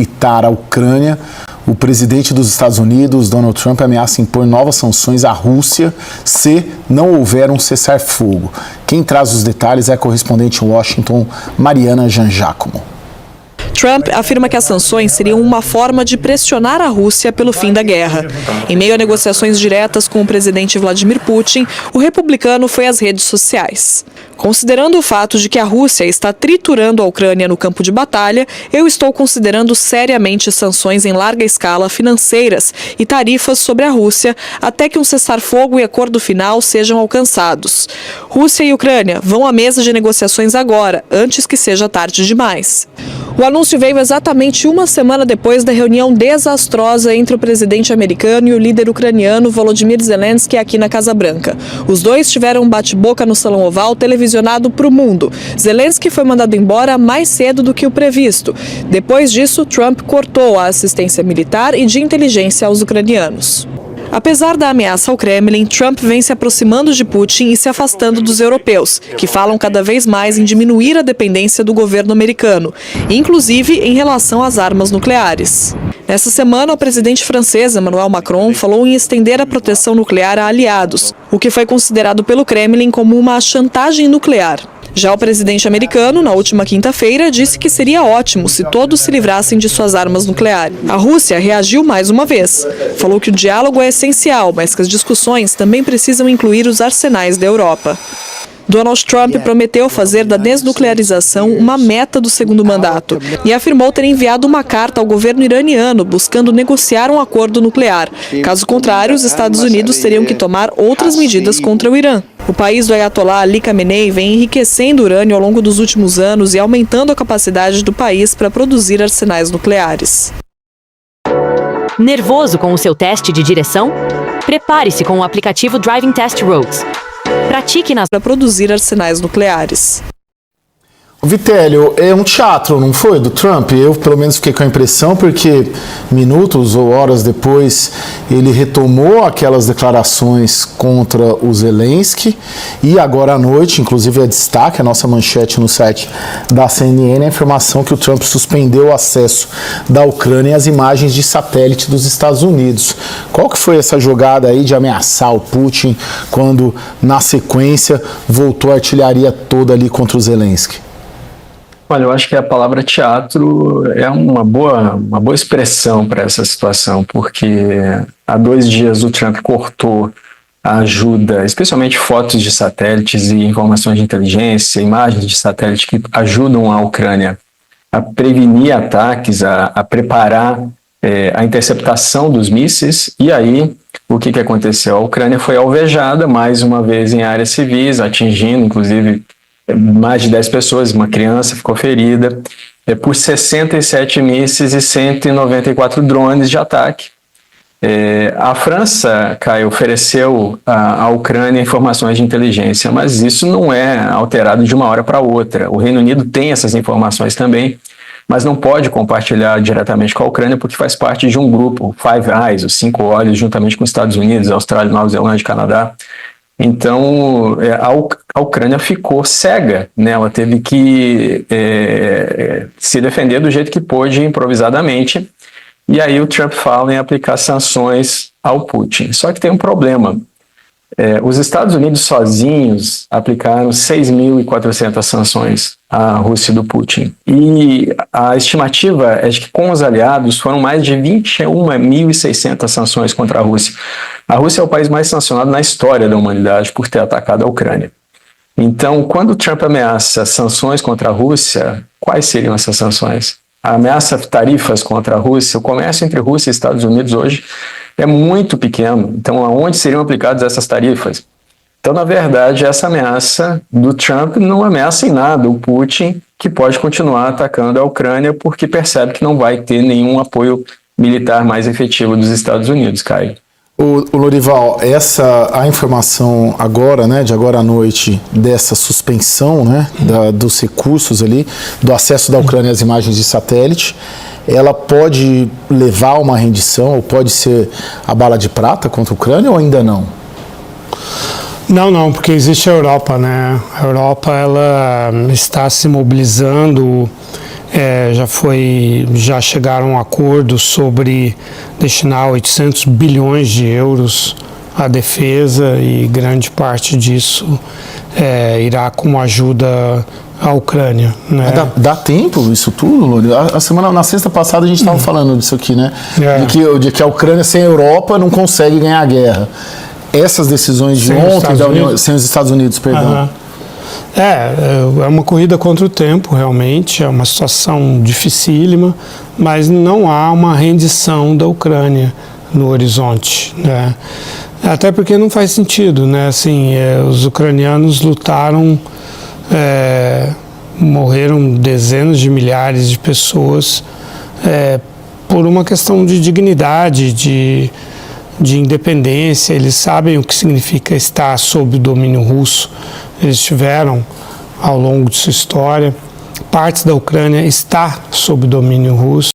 militar à Ucrânia, o presidente dos Estados Unidos, Donald Trump, ameaça impor novas sanções à Rússia se não houver um cessar-fogo. Quem traz os detalhes é a correspondente em Washington, Mariana Jangiacomo. Trump afirma que as sanções seriam uma forma de pressionar a Rússia pelo fim da guerra. Em meio a negociações diretas com o presidente Vladimir Putin, o republicano foi às redes sociais. Considerando o fato de que a Rússia está triturando a Ucrânia no campo de batalha, eu estou considerando seriamente sanções em larga escala financeiras e tarifas sobre a Rússia até que um cessar-fogo e acordo final sejam alcançados. Rússia e Ucrânia vão à mesa de negociações agora, antes que seja tarde demais. O anúncio veio exatamente uma semana depois da reunião desastrosa entre o presidente americano e o líder ucraniano Volodymyr Zelensky aqui na Casa Branca. Os dois tiveram um bate-boca no Salão Oval televisionado para o mundo. Zelensky foi mandado embora mais cedo do que o previsto. Depois disso, Trump cortou a assistência militar e de inteligência aos ucranianos. Apesar da ameaça ao Kremlin, Trump vem se aproximando de Putin e se afastando dos europeus, que falam cada vez mais em diminuir a dependência do governo americano, inclusive em relação às armas nucleares. Nessa semana, o presidente francês Emmanuel Macron falou em estender a proteção nuclear a aliados, o que foi considerado pelo Kremlin como uma chantagem nuclear. Já o presidente americano, na última quinta-feira, disse que seria ótimo se todos se livrassem de suas armas nucleares. A Rússia reagiu mais uma vez. Falou que o diálogo é essencial, mas que as discussões também precisam incluir os arsenais da Europa. Donald Trump prometeu fazer da desnuclearização uma meta do segundo mandato e afirmou ter enviado uma carta ao governo iraniano buscando negociar um acordo nuclear. Caso contrário, os Estados Unidos teriam que tomar outras medidas contra o Irã. O país do Ayatollah Ali Khamenei vem enriquecendo urânio ao longo dos últimos anos e aumentando a capacidade do país para produzir arsenais nucleares. Nervoso com o seu teste de direção? Prepare-se com o aplicativo Driving Test Roads. Pratique para produzir arsenais nucleares. Vitélio, é um teatro, não foi, do Trump? Eu, pelo menos, fiquei com a impressão, porque minutos ou horas depois ele retomou aquelas declarações contra o Zelensky e agora à noite, inclusive é destaque a nossa manchete no site da CNN, a informação que o Trump suspendeu o acesso da Ucrânia às imagens de satélite dos Estados Unidos. Qual que foi essa jogada aí de ameaçar o Putin quando, na sequência, voltou a artilharia toda ali contra o Zelensky? Olha, eu acho que a palavra teatro é uma boa expressão para essa situação, porque há 2 dias o Trump cortou a ajuda, especialmente fotos de satélites e informações de inteligência, imagens de satélite que ajudam a Ucrânia a prevenir ataques, a preparar a interceptação dos mísseis. E aí, o que aconteceu? A Ucrânia foi alvejada mais uma vez em áreas civis, atingindo, inclusive, mais de 10 pessoas, uma criança ficou ferida, por 67 mísseis e 194 drones de ataque. A França, Caio, ofereceu à Ucrânia informações de inteligência, mas isso não é alterado de uma hora para outra. O Reino Unido tem essas informações também, mas não pode compartilhar diretamente com a Ucrânia porque faz parte de um grupo, Five Eyes, os 5 olhos, juntamente com os Estados Unidos, Austrália, Nova Zelândia e Canadá. Então, a Ucrânia ficou cega, né? Ela teve que se defender do jeito que pôde, improvisadamente, e aí o Trump fala em aplicar sanções ao Putin. Só que tem um problema. Os Estados Unidos sozinhos aplicaram 6.400 sanções à Rússia do Putin. E a estimativa é de que com os aliados foram mais de 21.600 sanções contra a Rússia. A Rússia é o país mais sancionado na história da humanidade por ter atacado a Ucrânia. Então, quando o Trump ameaça sanções contra a Rússia, quais seriam essas sanções? A ameaça tarifas contra a Rússia, o comércio entre Rússia e Estados Unidos hoje é muito pequeno. Então, aonde seriam aplicadas essas tarifas? Então, na verdade, essa ameaça do Trump não ameaça em nada o Putin, que pode continuar atacando a Ucrânia porque percebe que não vai ter nenhum apoio militar mais efetivo dos Estados Unidos, Caio. O Lorival, a informação agora, né, de agora à noite, dessa suspensão, né, dos recursos ali, do acesso da Ucrânia às imagens de satélite, ela pode levar a uma rendição ou pode ser a bala de prata contra a Ucrânia ou ainda não? Não, porque existe a Europa, né? A Europa, ela está se mobilizando já chegaram a um acordo sobre destinar 800 bilhões de euros à defesa, e grande parte disso irá como ajuda à Ucrânia, né? Dá tempo isso tudo, Lone? Na sexta passada a gente estava falando disso aqui, né? De que a Ucrânia sem a Europa não consegue ganhar a guerra. Essas decisões de ontem da União, sem os Estados Unidos, perdão. É uma corrida contra o tempo, realmente, é uma situação dificílima, mas não há uma rendição da Ucrânia no horizonte, né? Até porque não faz sentido, né? Assim, os ucranianos lutaram, morreram dezenas de milhares de pessoas por uma questão de dignidade, de independência. Eles sabem o que significa estar sob o domínio russo. Eles tiveram, ao longo de sua história, partes da Ucrânia está sob domínio russo.